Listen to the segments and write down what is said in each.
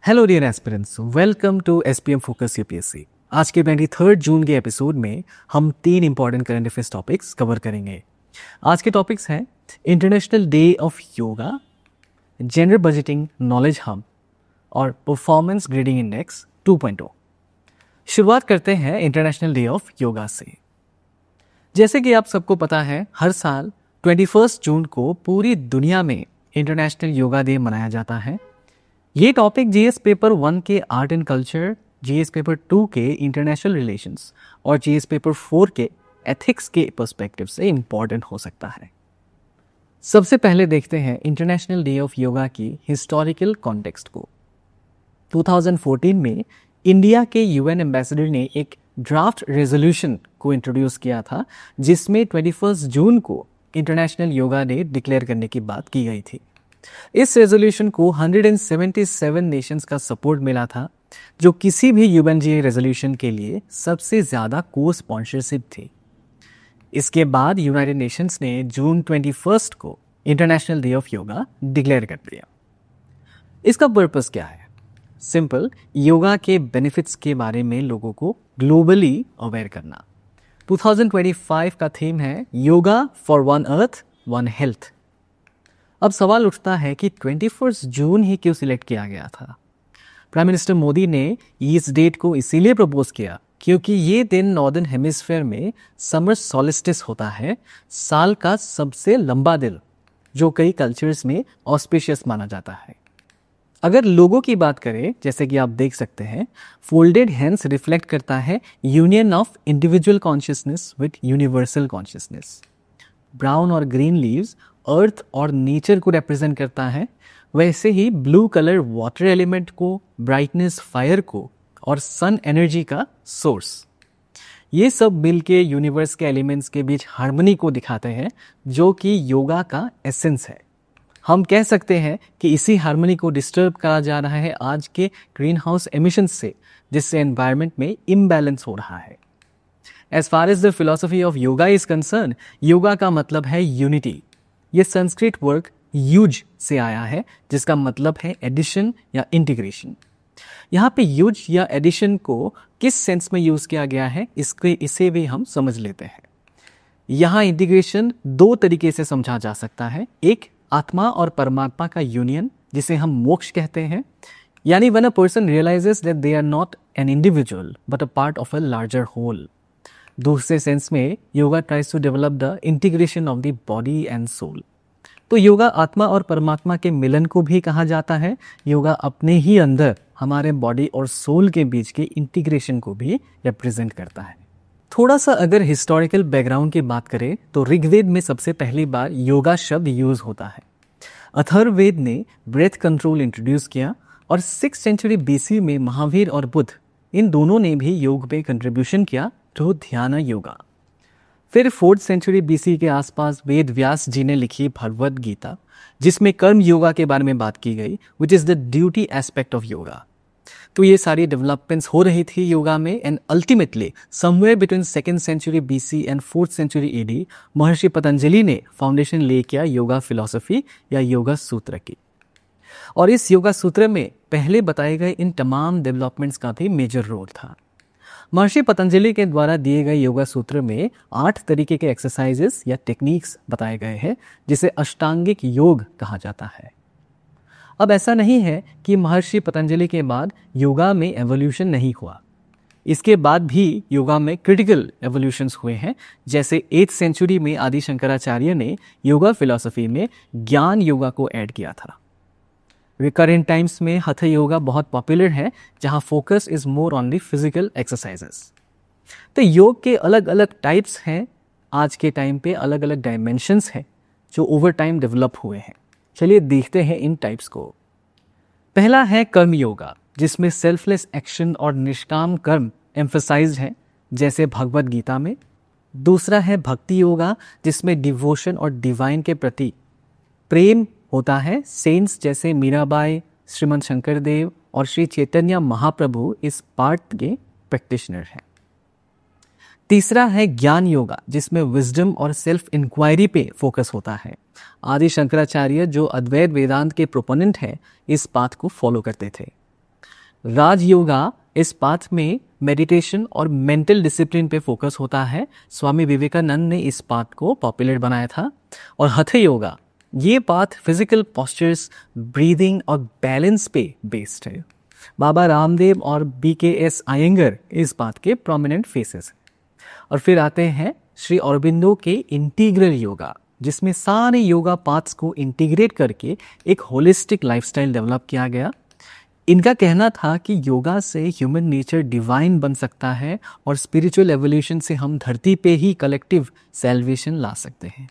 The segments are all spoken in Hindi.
Hello dear aspirants, welcome to SPM focus UPSC. आज के 23 जून के एपिसोड में हम 3 important current affairs topics cover करेंगे। आज के टॉपिक्स हैं international day of yoga, gender budgeting knowledge hub और परफॉर्मेंस ग्रेडिंग इंडेक्स 2.0। शुरुआत करते हैं इंटरनेशनल डे ऑफ योगा से। जैसे कि आप सबको पता है, हर साल 21 जून को पूरी दुनिया में इंटरनेशनल योगा डे मनाया जाता है। ये टॉपिक जीएस पेपर 1 के art and culture, GS paper 2 के इंटरनेशनल रिलेशंस और जीएस पेपर 4 के एथिक्स के पर्सपेक्टिव से इम्पॉर्टेंट हो सकता है। सबसे पहले देखते हैं इंटरनेशनल डे ऑफ योगा की हिस्टोरिकल कॉन्टेक्स्ट को। 2014 में इंडिया के यूएन एम्बेसडर ने एक ड्राफ्ट रेजोल्यूशन को इंट्रोड्यूस किया था, जिसमें 21 जून को इंटरनेशनल योगा डे डिक्लेयर करने की बात की गई थी। इस रेजोल्यूशन को 177 नेशंस का सपोर्ट मिला था, जो किसी भी यूएनजीए रेजोल्यूशन के लिए सबसे ज़्यादा को स्पॉन्सरशिप थी। इसके बाद यूनाइटेड नेशंस ने जून 21 को international day of yoga declare कर दिया। इसका पर्पस क्या है? सिंपल, योगा के बेनिफिट्स के बारे में लोगों को ग्लोबली अवेयर करना। 2025 का थीम है yoga for one earth one health. अब सवाल उठता है कि 21 जून ही क्यों सिलेक्ट किया गया था? प्राइम मिनिस्टर मोदी ने इस डेट को इसीलिए प्रपोज किया क्योंकि ये दिन नॉर्दर्न हेमिस्फीयर में समर सॉलिस्टिस होता है, साल का सबसे लंबा दिन, जो कई कल्चर्स में ऑस्पिशियस माना जाता है। अगर लोगों की बात करें, जैसे कि आप देख सकते हैं, फोल्डेड हैंड्स रिफ्लेक्ट करता है union of individual consciousness with universal consciousness. Brown और ग्रीन लीव्स अर्थ और नेचर को रिप्रेजेंट करता है, वैसे ही ब्लू कलर वाटर एलिमेंट को, ब्राइटनेस फायर को और सन एनर्जी का सोर्स। ये सब मिलके यूनिवर्स के एलिमेंट्स के बीच हार्मनी को दिखाते हैं, जो कि योगा का एसेंस है। हम कह सकते हैं कि इसी हार्मनी को डिस्टर्ब करा जा रहा है आज के ग्रीन हाउस एमिशंस से, जिससे एनवायरनमेंट में इम्बैलेंस हो रहा है। As far as the philosophy of yoga is concern, yoga का मतलब है यूनिटी। ये संस्कृत वर्ड यूज से आया है, जिसका मतलब है एडिशन या इंटीग्रेशन। यहाँ पे यूज या एडिशन को किस सेंस में यूज किया गया है, इसे भी हम समझ लेते हैं। यहाँ इंटीग्रेशन 2 तरीके से समझा जा सकता है। एक, आत्मा और परमात्मा का यूनियन, जिसे हम मोक्ष कहते हैं, यानी when a person realises that they are not an individual but a part of a larger whole. दूसरे सेंस में yoga tries to develop the integration of the body and soul. तो योगा आत्मा और परमात्मा के मिलन को भी कहा जाता है। योगा अपने ही अंदर हमारे बॉडी और सोल के बीच के इंटीग्रेशन को भी रिप्रेजेंट करता है। थोड़ा सा अगर हिस्टोरिकल बैकग्राउंड की बात करें तो ऋग्वेद में सबसे पहली बार योगा शब्द यूज होता है। अथर्ववेद ने ब्रेथ कंट्रोल इंट्रोड्यूस किया और 6th सेंचुरी बीसी में महावीर और बुद्ध, इन दोनों ने भी योग पे कंट्रीब्यूशन किया, तो ध्यान योगा। फिर 4th सेंचुरी बीसी के आसपास वेद व्यास जी ने लिखी भगवद गीता, जिसमें कर्म योगा के बारे में बात की गई, which is the duty aspect of yoga. तो ये सारी डेवलपमेंट्स हो रही थी योगा में, and ultimately somewhere between 2nd century BC and 4th century AD Maharshi Patanjali ने फाउंडेशन ले किया योगा फिलॉसफी या योगा सूत्र की। और इस योगा सूत्र में पहले बताए गए इन तमाम डेवलपमेंट्स का भी मेजर रोल था। महर्षि पतंजलि के द्वारा दिए गए योगा सूत्र में 8 तरीके के एक्सरसाइजेस या टेक्निक्स बताए गए हैं, जिसे अष्टांगिक योग कहा जाता है। अब ऐसा नहीं है कि महर्षि पतंजलि के बाद योगा में एवोल्यूशन नहीं हुआ। इसके बाद भी योगा में क्रिटिकल एवोल्यूशंस हुए हैं। जैसे 8th सेंचुरी में आदि शंकराचार्य ने योगा फिलॉसफी में ज्ञान योगा को ऐड किया था। करेंट टाइम्स में हठ योगा बहुत पॉपुलर है, जहां focus is more on the physical exercises. तो योग के अलग अलग टाइप्स हैं, आज के टाइम पे अलग अलग डायमेंशंस हैं जो ओवर टाइम डेवलप हुए हैं। चलिए देखते हैं इन टाइप्स को। पहला है कर्म योगा, जिसमें सेल्फलेस एक्शन और निष्काम कर्म एम्फसाइज्ड है, जैसे भगवद गीता में। दूसरा है भक्ति योगा, जिसमें डिवोशन और डिवाइन के प्रति प्रेम होता है। सेंट्स जैसे मीराबाई, श्रीमंत शंकर देव और श्री चैतन्य महाप्रभु इस पार्ट के प्रैक्टिशनर हैं। तीसरा है ज्ञान योगा, जिसमें विजडम और सेल्फ इंक्वायरी पे फोकस होता है। आदि शंकराचार्य, जो अद्वैत वेदांत के प्रोपोनेंट हैं, इस पाथ को फॉलो करते थे। राज योगा इस पाथ में मेडिटेशन और मेंटल डिसिप्लिन पे फोकस होता है। स्वामी विवेकानंद ने इस पाथ को पॉपुलर बनाया था। और हठ योगा, ये पाथ फिजिकल पोस्चर्स, ब्रीदिंग और बैलेंस पे बेस्ड है। बाबा रामदेव और BKS अयंगर इस पाथ के प्रोमिनेंट फेसेस हैं। और फिर आते हैं श्री अरबिंदो के इंटीग्रल योगा, जिसमें सारे योगा पाथ्स को इंटीग्रेट करके एक होलिस्टिक लाइफस्टाइल डेवलप किया गया। इनका कहना था कि योगा से ह्यूमन नेचर डिवाइन बन सकता है और स्पिरिचुअल एवोल्यूशन से हम धरती पे ही कलेक्टिव सेल्वेशन ला सकते हैं।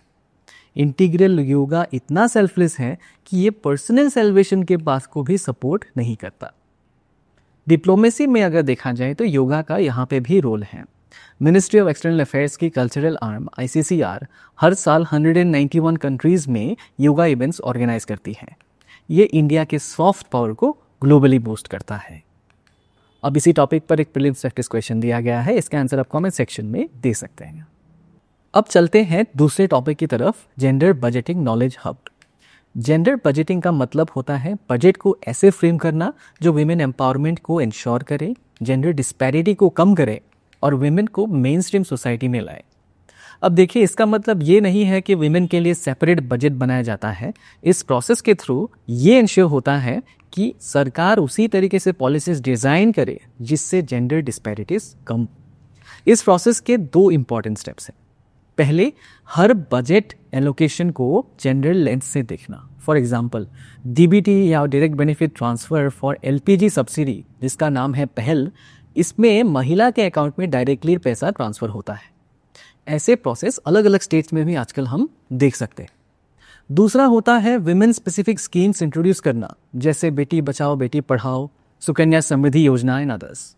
इंटीग्रल योगा इतना सेल्फलेस है कि ये पर्सनल सेल्वेशन के पास को भी सपोर्ट नहीं करता। डिप्लोमेसी में अगर देखा जाए तो योगा का यहाँ पे भी रोल है। मिनिस्ट्री ऑफ एक्सटर्नल अफेयर्स की कल्चरल आर्म ICCR हर साल 191 कंट्रीज में योगा इवेंट्स ऑर्गेनाइज करती है। ये इंडिया के सॉफ्ट पावर को ग्लोबली बूस्ट करता है। अब इसी टॉपिक पर एक प्रीलिम्स प्रैक्टिस क्वेश्चन दिया गया है, इसका आंसर आप कमेंट सेक्शन में दे सकते हैं। अब चलते हैं दूसरे टॉपिक की तरफ, gender budgeting knowledge hub. Gender budgeting का मतलब होता है बजट को ऐसे फ्रेम करना जो विमेन एम्पावरमेंट को इंश्योर करे, जेंडर डिस्पैरिटी को कम करे और विमेन को मेन स्ट्रीम सोसाइटी में लाए। अब देखिए, इसका मतलब ये नहीं है कि विमेन के लिए सेपरेट बजट बनाया जाता है। इस प्रोसेस के थ्रू ये इंश्योर होता है कि सरकार उसी तरीके से पॉलिसीज डिज़ाइन करे जिससे जेंडर डिस्पैरिटीज कम। इस प्रोसेस के 2 इंपॉर्टेंट स्टेप्स हैं। पहले, हर बजट एलोकेशन को जेंडर लेंस से देखना। फॉर एग्जाम्पल, DBT या direct benefit transfer for LPG subsidy, जिसका नाम है पहल, इसमें महिला के अकाउंट में डायरेक्टली पैसा ट्रांसफ़र होता है। ऐसे प्रोसेस अलग अलग स्टेट्स में भी आजकल हम देख सकते हैं। दूसरा होता है विमेन स्पेसिफिक स्कीम्स इंट्रोड्यूस करना, जैसे बेटी बचाओ बेटी पढ़ाओ, सुकन्या समृद्धि योजना एंड अदर्स।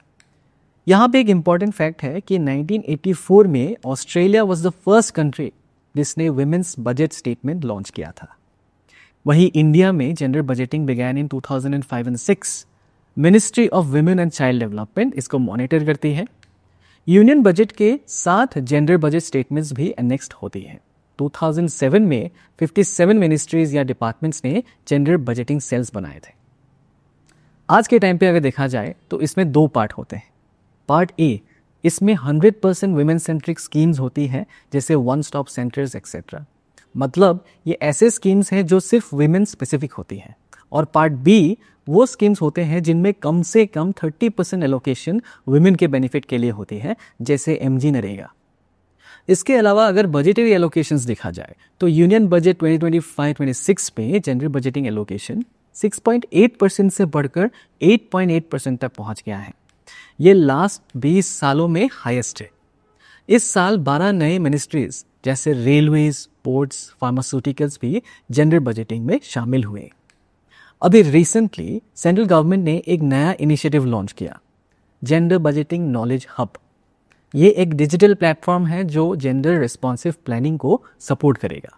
यहाँ पे एक इम्पॉर्टेंट फैक्ट है कि 1984 में Australia was the first country जिसने विमेन्स बजट स्टेटमेंट लॉन्च किया था। वहीं इंडिया में gender budgeting began in 2005 and 6। Ministry of women and child development इसको मॉनिटर करती है। यूनियन बजट के साथ जेंडर बजट स्टेटमेंट्स भी एनेक्स्ड होती हैं। 2007 में 57 मिनिस्ट्रीज या डिपार्टमेंट्स ने जेंडर बजटिंग सेल्स बनाए थे। आज के टाइम पे अगर देखा जाए तो इसमें 2 पार्ट होते हैं। पार्ट ए, इसमें 100% वुमेन सेंट्रिक स्कीम्स होती हैं, जैसे वन स्टॉप सेंटर्स एक्सेट्रा। मतलब ये ऐसे स्कीम्स हैं जो सिर्फ वुमेन स्पेसिफिक होती हैं। और पार्ट बी, वो स्कीम्स होते हैं जिनमें कम से कम 30% एलोकेशन वुमेन के बेनिफिट के लिए होती है, जैसे MG नरेगा। इसके अलावा अगर बजटरी एलोकेशंस देखा जाए तो यूनियन बजट 2025-26 में जेंडर बजटिंग एलोकेशन 6.8% से बढ़कर 8.8% तक पहुंच गया है। ये लास्ट 20 सालों में हाईएस्ट है। इस साल 12 नए मिनिस्ट्रीज जैसे रेलवेज, पोर्ट्स, फार्मास्यूटिकल्स भी जेंडर बजटिंग में शामिल हुए। अभी रिसेंटली सेंट्रल गवर्नमेंट ने एक नया इनिशिएटिव लॉन्च किया, जेंडर बजटिंग नॉलेज हब। ये एक डिजिटल प्लेटफॉर्म है जो जेंडर रिस्पॉन्सिव प्लानिंग को सपोर्ट करेगा।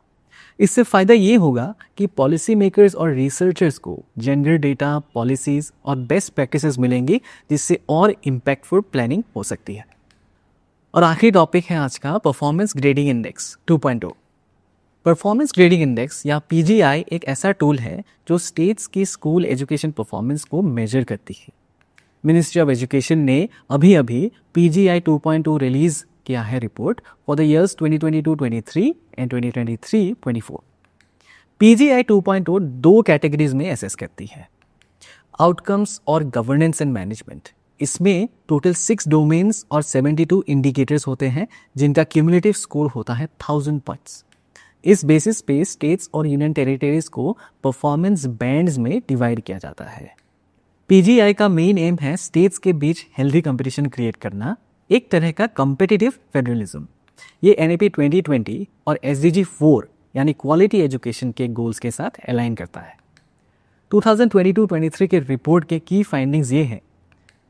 इससे फ़ायदा ये होगा कि पॉलिसी मेकर्स और रिसर्चर्स को जेंडर डेटा, पॉलिसीज़ और बेस्ट प्रैक्टिसेस मिलेंगी, जिससे और इम्पैक्टफुल प्लानिंग हो सकती है। और आखिरी टॉपिक है आज का, performance grading index 2.0। Performance grading index या PGI एक ऐसा टूल है जो स्टेट्स की स्कूल एजुकेशन परफॉर्मेंस को मेजर करती है। मिनिस्ट्री ऑफ एजुकेशन ने अभी PGI 2.2 रिलीज किया है report for the years 2022-23 and 2023-24। PGI 2.0 2 categories में असेस करती है, आउटकम्स और गवर्नेंस एंड मैनेजमेंट। इसमें टोटल 6 डोमेन्स और 72 इंडिकेटर्स होते हैं, जिनका क्यूमुलेटिव स्कोर होता है 1000 पॉइंट्स। इस बेसिस पे स्टेट्स और यूनियन टेरिटरीज को परफॉर्मेंस बैंड्स में डिवाइड किया जाता है। PGI का मेन एम है स्टेट्स के बीच हेल्दी कंपटीशन क्रिएट करना, एक तरह का कॉम्पिटिटिव फेडरलिज्म। ये NEP 2020 और SDG 4 यानी क्वालिटी एजुकेशन के गोल्स के साथ अलाइन करता है। 2022-23 के रिपोर्ट के की फाइंडिंग्स ये हैं,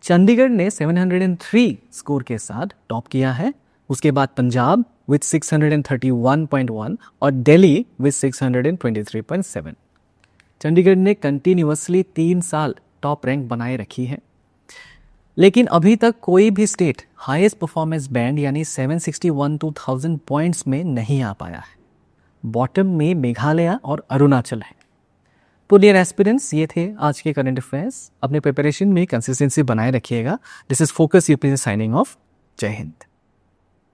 चंडीगढ़ ने 703 स्कोर के साथ टॉप किया है। उसके बाद पंजाब विथ 631.1 और दिल्ली विथ 623.7। चंडीगढ़ ने कंटिन्यूअसली 3 साल टॉप रैंक बनाए रखी है, लेकिन अभी तक कोई भी स्टेट हाईएस्ट परफॉर्मेंस बैंड यानी 761 to 1000 पॉइंट्स में नहीं आ पाया है। बॉटम में मेघालय और अरुणाचल है। पुलियर एस्पिरेंट्स, ये थे आज के करंट अफेयर्स। अपने प्रिपरेशन में कंसिस्टेंसी बनाए रखिएगा। This is focus UPSC signing off. जय हिंद।